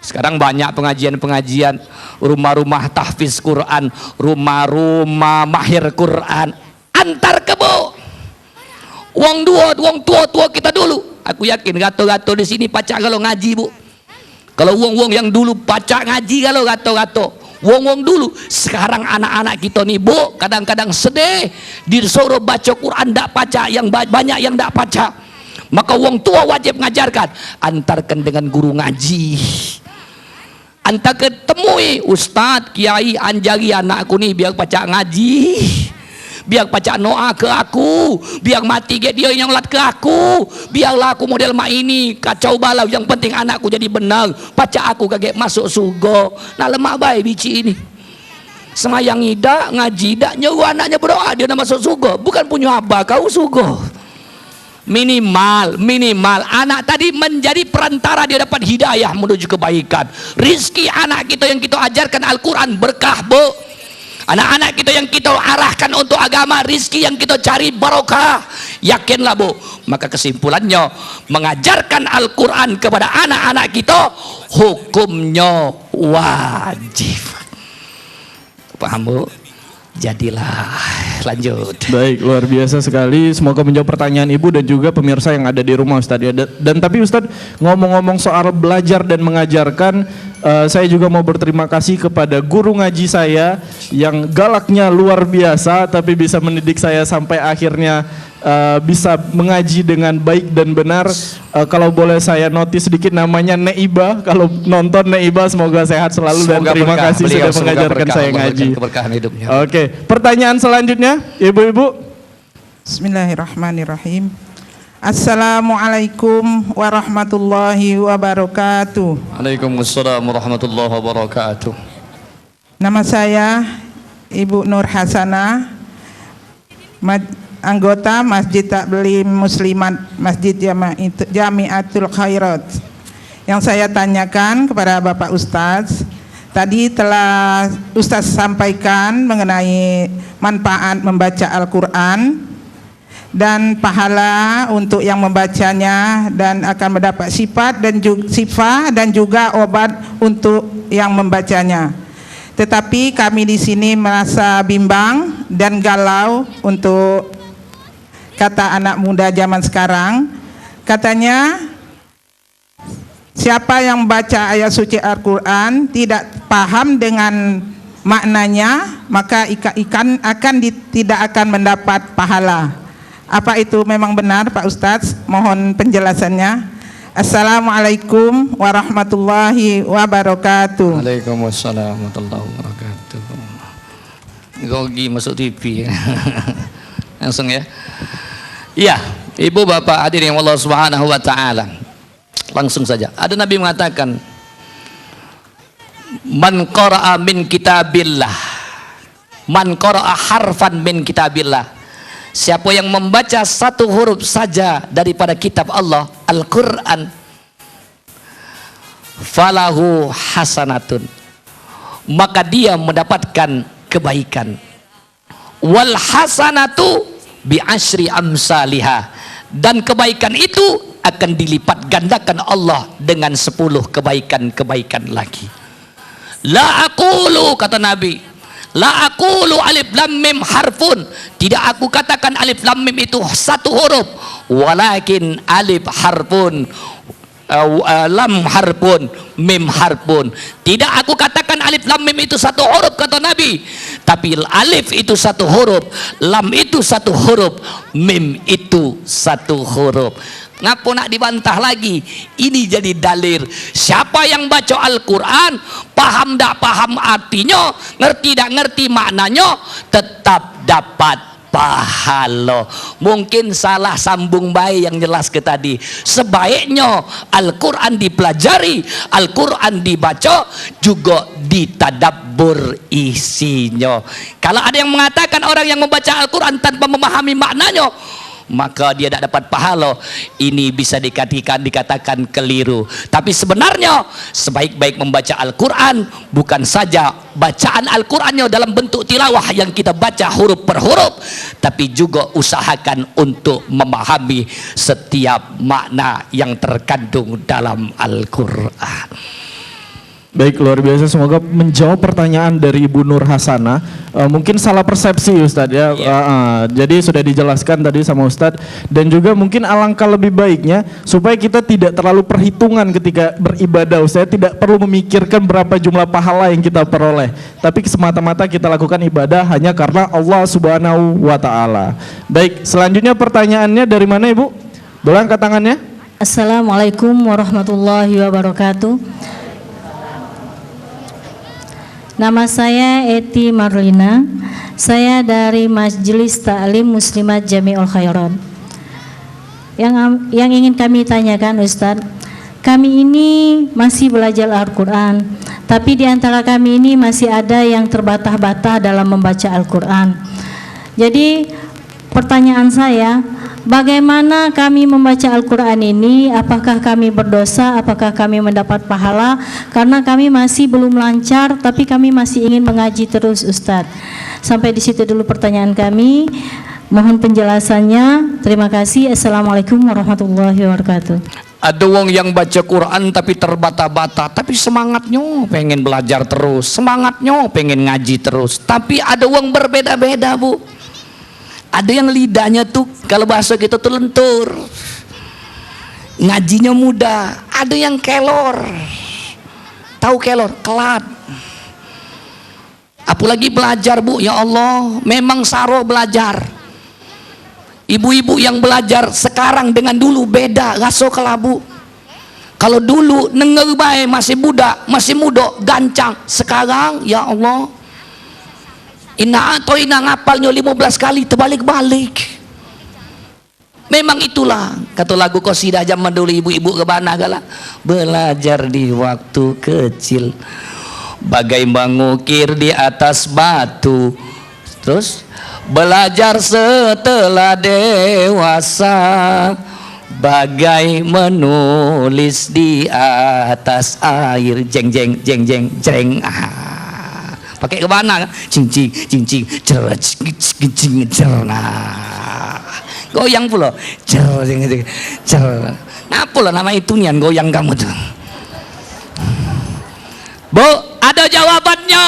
Sekarang banyak pengajian-pengajian, rumah-rumah tahfiz Quran, rumah-rumah mahir Quran. Antar ke bu. Wong tua kita dulu. Aku yakin gato-gato di sini pacak kalau ngaji bu. Kalau wong yang dulu pacak ngaji kalau gato-gato. Wong dulu. Sekarang anak-anak kita nih bu, kadang-kadang sedih disuruh baca Quran ndak pacak, yang banyak yang ndak pacak. Maka wong tua wajib ngajarkan. Antarkan dengan guru ngaji. Antar ketemui ustadz, kiai, anjari anakku nih biar pacak ngaji. Biar baca doa ke aku, biar mati dia yang lat ke aku, biarlah aku model mak ini kacau balau, yang penting anakku jadi benar, baca aku kaget masuk surga. Nah lemak baik bici ini semayang ida ngaji dak nyuruh anaknya berdoa dia nak masuk surga, bukan punya abah kau surga. Minimal anak tadi menjadi perantara dia dapat hidayah menuju kebaikan. Rizki anak kita yang kita ajarkan Al-Quran berkah bu. Anak-anak kita yang kita arahkan untuk agama, rizki yang kita cari barokah. Yakinlah bu, maka kesimpulannya mengajarkan Al-Quran kepada anak-anak kita hukumnya wajib. Paham bu? Jadilah, lanjut. Baik, luar biasa sekali. Semoga menjawab pertanyaan ibu dan juga pemirsa yang ada di rumah Ustadz. Dan tapi Ustadz, ngomong-ngomong soal belajar dan mengajarkan, Saya juga mau berterima kasih kepada guru ngaji saya yang galaknya luar biasa, tapi bisa mendidik saya sampai akhirnya bisa mengaji dengan baik dan benar. Kalau boleh saya notis sedikit, namanya Neiba. Kalau nonton Neiba, semoga sehat selalu dan terima kasih sudah mengajarkan saya ngaji. Oke, pertanyaan selanjutnya, ibu-ibu. Bismillahirrahmanirrahim. Assalamualaikum warahmatullahi wabarakatuh. Waalaikumsalam warahmatullahi wabarakatuh. Nama saya Ibu Nur Hasanah, anggota Masjid Taklim Muslimat Masjid Jamiatul Khairat. Yang saya tanyakan kepada Bapak Ustadz, tadi telah Ustadz sampaikan mengenai manfaat membaca Al-Quran dan pahala untuk yang membacanya, dan akan mendapat sifat dan juga obat untuk yang membacanya. Tetapi kami di sini merasa bimbang dan galau untuk kata anak muda zaman sekarang. Katanya siapa yang baca ayat suci Al-Quran tidak paham dengan maknanya, maka tidak akan mendapat pahala. Apa itu memang benar Pak Ustadz? Mohon penjelasannya. Assalamualaikum warahmatullahi wabarakatuh. Waalaikumsalam warahmatullahi wabarakatuh. Gogi masuk TV. Langsung ya. Iya, Ibu Bapak hadirin Allah Subhanahu wa taala. Langsung saja. Ada Nabi mengatakan, "Man qara'a min kitabillah, man qara'a harfan min kitabillah." Siapa yang membaca satu huruf saja daripada kitab Allah, Al-Quran, falahu hasanatun, maka dia mendapatkan kebaikan. Wal hasanatu bi asyri amsalihah, dan kebaikan itu akan dilipat gandakan Allah dengan 10 kebaikan-kebaikan lagi. La aqulu, kata Nabi, la aqulu alif lam mim harfun, tidak aku katakan alif lam mim itu satu huruf, walakin alif harfun, lam harfun, mim harfun. Tidak aku katakan alif lam mim itu satu huruf, kata Nabi, tapi alif itu satu huruf, lam itu satu huruf, mim itu satu huruf. Ngapo nak dibantah lagi? Ini jadi dalil. Siapa yang baca Al-Quran, paham tak paham artinya, ngerti tak ngerti maknanya, tetap dapat pahala. Mungkin salah sambung bayi yang jelas ke tadi. Sebaiknya Al-Quran dipelajari, Al-Quran dibaca, juga ditadabbur isinya. Kalau ada yang mengatakan orang yang membaca Al-Quran tanpa memahami maknanya, maka dia tidak dapat pahala, ini bisa dikatakan keliru. Tapi sebenarnya sebaik-baik membaca Al-Quran bukan saja bacaan Al-Qurannya dalam bentuk tilawah yang kita baca huruf per huruf, tapi juga usahakan untuk memahami setiap makna yang terkandung dalam Al-Quran. Baik, luar biasa. Semoga menjawab pertanyaan dari Ibu Nur Hasanah. Mungkin salah persepsi Ustadz ya. Jadi sudah dijelaskan tadi sama Ustadz. Dan juga mungkin alangkah lebih baiknya supaya kita tidak terlalu perhitungan ketika beribadah Ustadz. Tidak perlu memikirkan berapa jumlah pahala yang kita peroleh, tapi semata-mata kita lakukan ibadah hanya karena Allah Subhanahu wa ta'ala. Baik, selanjutnya pertanyaannya dari mana Ibu? Boleh angkat tangannya? Assalamualaikum warahmatullahi wabarakatuh. Nama saya Eti Marlina. Saya dari Majelis Taklim Muslimat Jamiul Khairat. Yang ingin kami tanyakan Ustadz, kami ini masih belajar Al-Quran, tapi di antara kami ini masih ada yang terbata-bata dalam membaca Al-Quran. Jadi pertanyaan saya, bagaimana kami membaca Al-Quran ini? Apakah kami berdosa? Apakah kami mendapat pahala? Karena kami masih belum lancar, tapi kami masih ingin mengaji terus Ustadz. Sampai di situ dulu pertanyaan kami. Mohon penjelasannya. Terima kasih. Assalamualaikum warahmatullahi wabarakatuh. Ada wong yang baca Quran tapi terbata-bata, tapi semangatnya pengen belajar terus, semangatnya pengen ngaji terus. Tapi ada wong berbeda-beda Bu. Ada yang lidahnya tuh kalau bahasa kita tuh lentur, ngajinya mudah. Ada yang kelor, tahu kelor, kelat. Apalagi belajar Bu, ya Allah, memang saro belajar. Ibu-ibu yang belajar sekarang dengan dulu beda, ngaso kelabu. Kalau dulu nenger bae masih budak, masih muda, gancang. Sekarang ya Allah, inna atau inna ngapalnya 15 kali terbalik-balik. Memang itulah kata lagu qasidah zaman dulu ibu-ibu kebana gala, belajar di waktu kecil bagai mengukir di atas batu, terus belajar setelah dewasa bagai menulis di atas air. Jeng jeng jeng jeng jeng. Pakai kemana? Cing cing cing cing cer cing cing cer. Goyang pula. Cer cing cing cer. Ngapa lah nama itu nian goyang kamu tuh? Bu, ada jawabannya.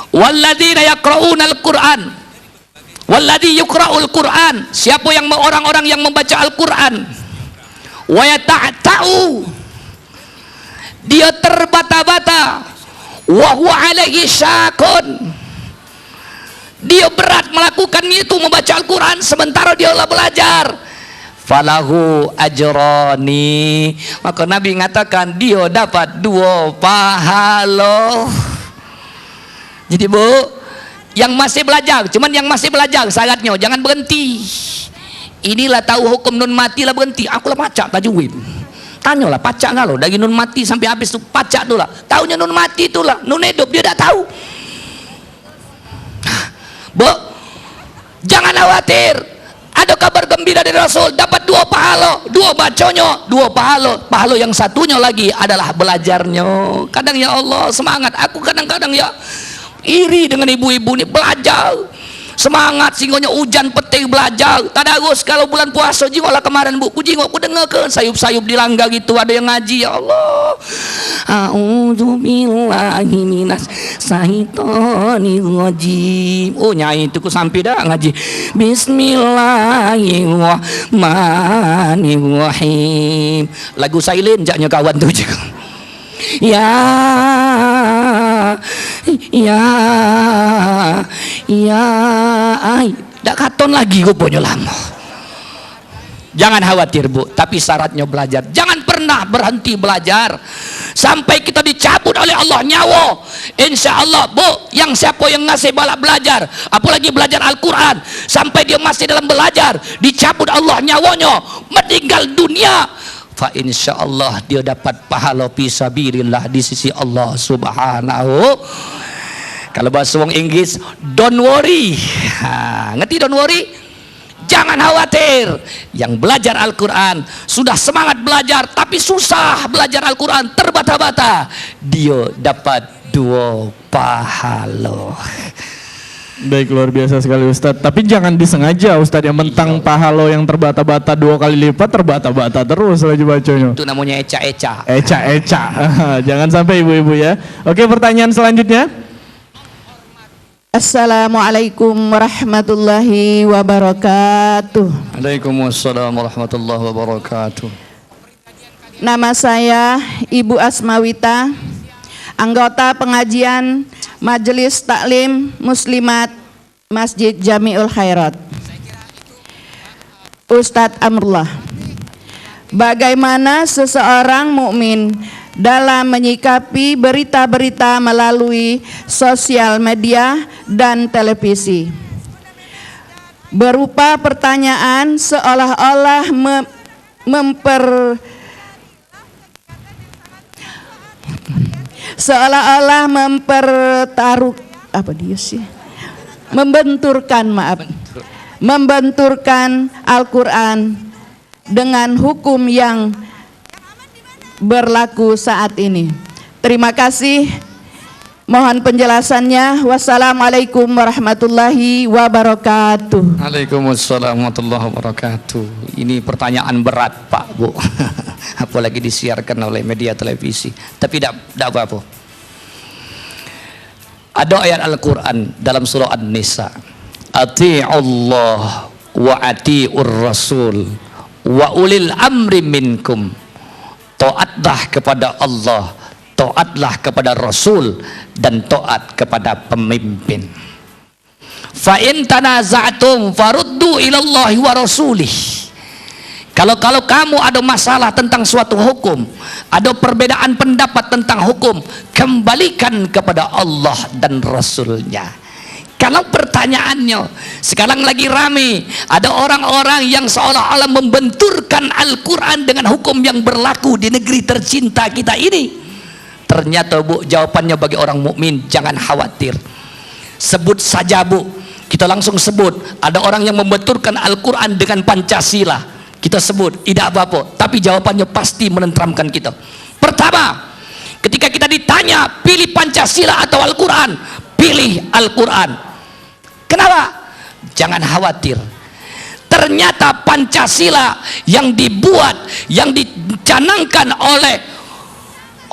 Walladzina yaqra'una al-Qur'an. Walladzi yuqra'ul Qur'an. Siapa yang orang-orang yang membaca Al-Qur'an. Wa yata'ta'u. Dia terbata-bata. Wa huwa 'alaihi syaqun. Dia berat melakukan itu, membaca Al-Qur'an sementara dia belajar. Falahu ajrani. Maka Nabi mengatakan dia dapat 2 pahala. Jadi Bu, yang masih belajar, cuman yang masih belajar syaratnya jangan berhenti. Inilah tahu hukum nun mati lah berhenti. Aku lah pacak tajwid. Tanyalah pacak nggak lo dari nun mati sampai habis tuh pacak tuh lah. Taunya nun mati itu lah, nun hidup dia tidak tahu. Bu, jangan khawatir. Ada kabar gembira dari Rasul, dapat 2 pahala, 2 baconya, 2 pahala. Pahala yang satunya lagi adalah belajarnya. Kadang ya Allah semangat. Aku kadang-kadang ya iri dengan ibu-ibu ini belajar. Semangat singgonya hujan petir belajar. Tadarus kalau bulan puasa jingoklah kemarin Bu, ku jingok ku dengar ke sayup-sayup di langgar gitu ada yang ngaji ya Allah. A'udzubillahi minas syaitonir rajim. Oh nyai itu ku sampai dah ngaji. Bismillahirrahmanirrahim. Lagu silent jaknya kawan tu je. Ya ay, dak katon lagi rupanya lama. Jangan khawatir Bu, tapi syaratnya belajar. Jangan pernah berhenti belajar sampai kita dicabut oleh Allah nyawa. Insya Allah Bu, yang siapa yang ngasih balak belajar, apalagi belajar Al-Quran, sampai dia masih dalam belajar, dicabut Allah nyawanya, meninggal dunia, fa insya Allah dia dapat pahala fisabilillah di sisi Allah Subhanahu. Kalau bahasa wong Inggris, don't worry. Ngerti don't worry? Jangan khawatir. Yang belajar Al-Quran sudah semangat belajar tapi susah belajar Al-Quran, terbata-bata, dia dapat 2 pahala. Baik, luar biasa sekali Ustadz. Tapi jangan disengaja Ustadz, yang mentang pahala yang terbata-bata 2 kali lipat, terbata-bata terus lagi bacanya. Itu namanya eca-eca. Eca-eca. Jangan sampai ibu-ibu ya. Oke, pertanyaan selanjutnya. Assalamualaikum warahmatullahi wabarakatuh. Waalaikumsalam warahmatullahi wabarakatuh. Nama saya Ibu Asmawita, anggota pengajian Majelis Taklim Muslimat Masjid Jamiul Khairat. Ustadz Amrullah, bagaimana seseorang mukmin dalam menyikapi berita-berita melalui sosial media dan televisi, berupa pertanyaan seolah-olah membenturkan Al-Quran dengan hukum yang berlaku saat ini. Terima kasih, mohon penjelasannya. Wassalamualaikum warahmatullahi wabarakatuh. Waalaikumsalam warahmatullahi wabarakatuh. Ini pertanyaan berat Pak Bu. Apalagi disiarkan oleh media televisi. Tapi tidak apa-apa. Ada ayat Al-Quran dalam surah An-Nisa, Ati'ullah wa ati'ur rasul wa ulil amri minkum. taatlah kepada Allah, taatlah kepada Rasul, dan taat kepada pemimpin. Fa in tanaza'tum faruddu ilallahi wa rasulih. Kalau kamu ada masalah tentang suatu hukum, ada perbedaan pendapat tentang hukum, kembalikan kepada Allah dan Rasulnya. Kalau pertanyaannya sekarang lagi rame, ada orang-orang yang seolah-olah membenturkan Al-Quran dengan hukum yang berlaku di negeri tercinta kita ini. Ternyata Bu, jawabannya bagi orang mukmin, jangan khawatir. Sebut saja Bu, kita langsung sebut. Ada orang yang membenturkan Al-Quran dengan Pancasila, kita sebut, tidak apa-apa, tapi jawabannya pasti menenteramkan kita. Pertama, ketika kita ditanya pilih Pancasila atau Al-Quran, pilih Al-Quran. Kenapa? Jangan khawatir. Ternyata Pancasila yang dibuat, yang dicanangkan oleh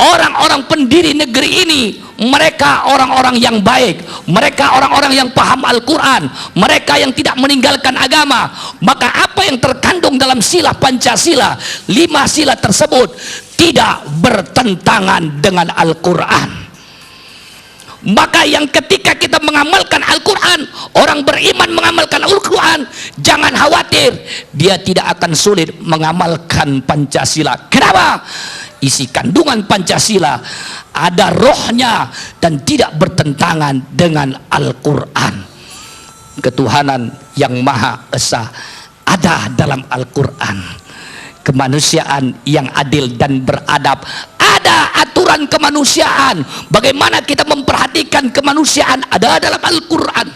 orang-orang pendiri negeri ini, mereka orang-orang yang baik, mereka orang-orang yang paham Al-Quran, mereka yang tidak meninggalkan agama. Maka apa yang terkandung dalam sila Pancasila, 5 sila tersebut tidak bertentangan dengan Al-Quran. Maka yang ketika kita mengamalkan Al-Quran, orang beriman mengamalkan Al-Quran, jangan khawatir, dia tidak akan sulit mengamalkan Pancasila. Kenapa? Isi kandungan Pancasila ada rohnya dan tidak bertentangan dengan Al-Quran. Ketuhanan yang Maha Esa ada dalam Al-Quran. Kemanusiaan yang adil dan beradab, ada aturan kemanusiaan. Bagaimana kita memperhatikan kemanusiaan ada dalam Al-Quran.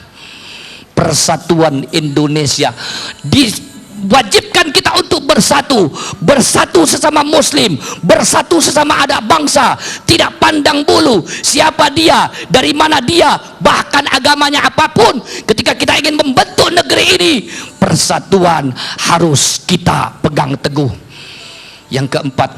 Persatuan Indonesia, diwajibkan kita untuk bersatu, bersatu sesama muslim, bersatu sesama anak bangsa, tidak pandang bulu siapa dia, dari mana dia, bahkan agamanya apapun. Ketika kita ingin membentuk negeri ini, persatuan harus kita pegang teguh. Yang keempat,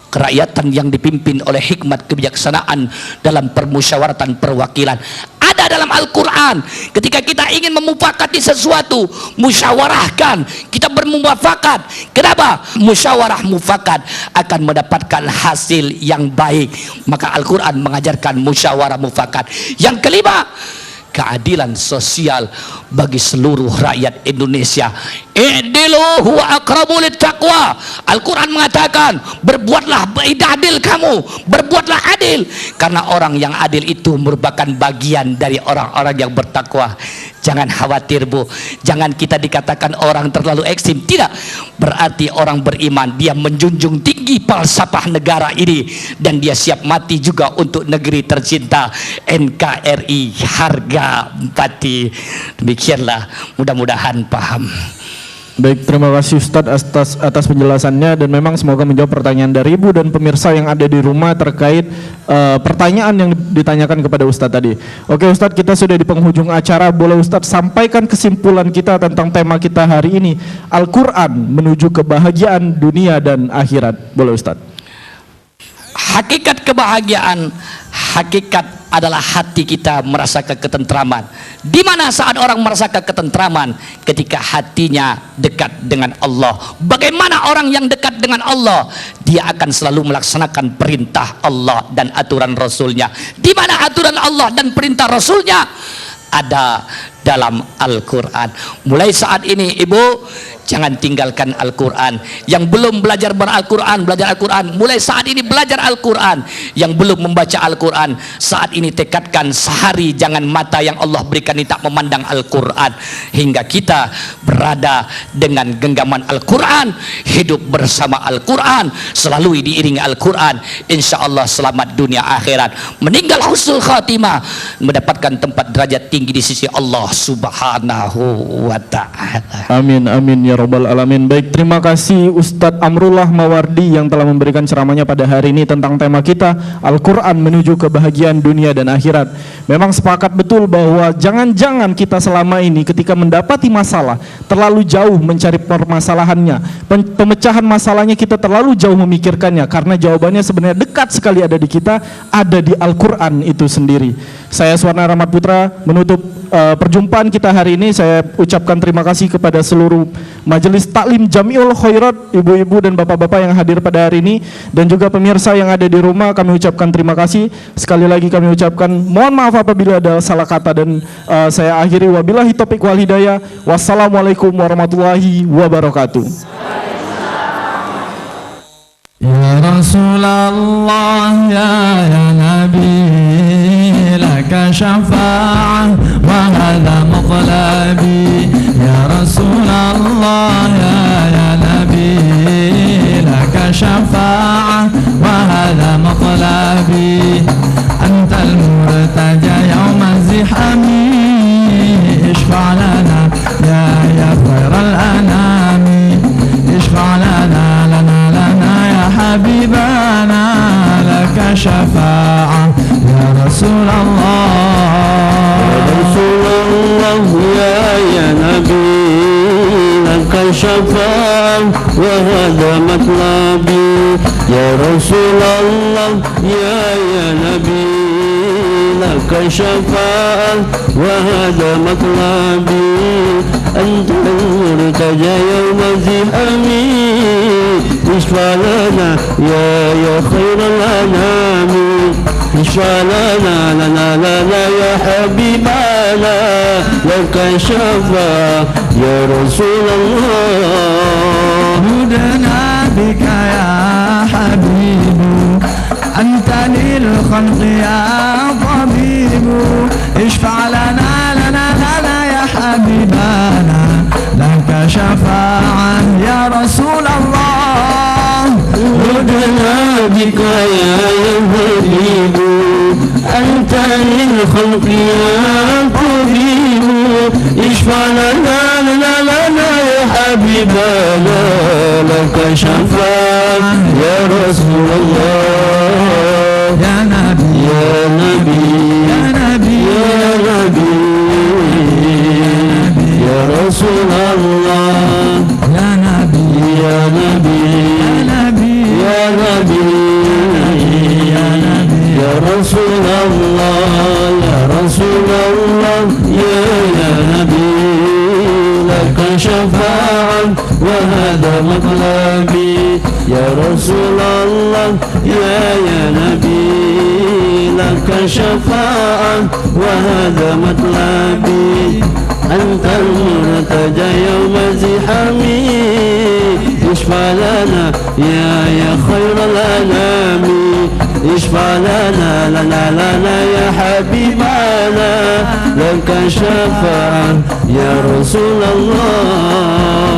kerakyatan yang dipimpin oleh hikmat kebijaksanaan dalam permusyawaratan perwakilan ada dalam Al-Quran. Ketika kita ingin memufakati sesuatu, musyawarahkan, kita bermufakat. Kenapa? Musyawarah mufakat akan mendapatkan hasil yang baik. Maka Al-Quran mengajarkan musyawarah mufakat. Yang kelima, keadilan sosial bagi seluruh rakyat Indonesia. I'dilu huwa aqrabu littaqwa. Al-Quran mengatakan, berbuatlah adil kamu, berbuatlah adil, karena orang yang adil itu merupakan bagian dari orang-orang yang bertakwa. Jangan khawatir Bu, jangan kita dikatakan orang terlalu ekstrim. Tidak, berarti orang beriman, dia menjunjung tinggi falsafah negara ini, dan dia siap mati juga untuk negeri tercinta NKRI, harga mati. Demikianlah, mudah-mudahan paham. Baik, terima kasih Ustadz atas penjelasannya, dan memang semoga menjawab pertanyaan dari Ibu dan pemirsa yang ada di rumah terkait pertanyaan yang ditanyakan kepada Ustadz tadi. Oke Ustadz, kita sudah di penghujung acara. Boleh Ustadz sampaikan kesimpulan kita tentang tema kita hari ini, Al-Quran menuju kebahagiaan dunia dan akhirat. Boleh Ustadz. Hakikat kebahagiaan, hakikat adalah hati kita merasakan ketentraman. Di mana saat orang merasakan ketentraman? Ketika hatinya dekat dengan Allah. Bagaimana orang yang dekat dengan Allah? Dia akan selalu melaksanakan perintah Allah dan aturan Rasulnya. Di mana aturan Allah dan perintah Rasulnya? Ada dalam Al-Quran. Mulai saat ini Ibu, jangan tinggalkan Al-Quran. Yang belum belajar Al-Quran, belajar Al-Quran. Mulai saat ini belajar Al-Quran. Yang belum membaca Al-Quran, saat ini tekadkan sehari jangan mata yang Allah berikan ini tak memandang Al-Quran, hingga kita berada dengan genggaman Al-Quran, hidup bersama Al-Quran, selalu diiringi Al-Quran. Insya Allah selamat dunia akhirat, meninggal husnul khatimah, mendapatkan tempat derajat tinggi di sisi Allah Subhanahu wa ta'ala. Amin, amin ya Rabbal Alamin. Baik, terima kasih Ustadz Amrullah Mawardi yang telah memberikan ceramahnya pada hari ini tentang tema kita, Al-Quran menuju kebahagiaan dunia dan akhirat. Memang sepakat betul bahwa jangan-jangan kita selama ini ketika mendapati masalah terlalu jauh mencari permasalahannya, pemecahan masalahnya kita terlalu jauh memikirkannya, karena jawabannya sebenarnya dekat sekali ada di kita, ada di Al-Quran itu sendiri. Saya Swarna Rahmat Putra menutup perjumpaan kita hari ini. Saya ucapkan terima kasih kepada seluruh Majelis Taklim Jamiul Khairat, ibu-ibu dan bapak-bapak yang hadir pada hari ini, dan juga pemirsa yang ada di rumah. Kami ucapkan terima kasih. Sekali lagi kami ucapkan mohon maaf apabila ada salah kata, dan saya akhiri wabillahi taufiq wal hidayah. Wassalamualaikum warahmatullahi wabarakatuh. Ya Rasulullah ya Nabi laka syafa'ah wa hadha maqlabi. Ya Rasulullah ya Nabi laka syafa'ah wa hadha maqlabi. Antal murtaja yawma zihami ishfa' lana ya khairal anami. Ishfa' lana حبيبنا لك شفاعة يا رسول الله. يا رسول الله يا نبي لك شفاعة وهذا مطلبي. يا رسول الله يا نبي لك شفاعة وهذا مطلبي. أنت المرتجى يوم الزحام اشفع لنا يا خير الأنام. اشفع لنا يا حبيبنا لك شفاعة يا رسول الله. هدنا بك يا حبيب أنت للخلق يا طبيب. اشفع لنا يا حبيبنا لك شفاعة يا رسول الله. هدنا بك يا حبيب أنت للخلق يا طبيب. اشفع لنا يا حبيبنا لك شفاعة يا رسول الله. يا نبي يا نبي يا نبي يا نبي يا رسول الله. يا نبي يا نبي يا نبي يا نبي يا نبي يا رسول الله. يا رسول الله يا نبي لك شفاعة وهذا مطلبي. يا رسول الله يا نبي لك شفاعة وهذا مطلبي. أنت المرتجى يوم زحامي. اشفع لنا يا خير الأنام. اشفع لنا يا حبيبنا لك شفاعة يا رسول الله.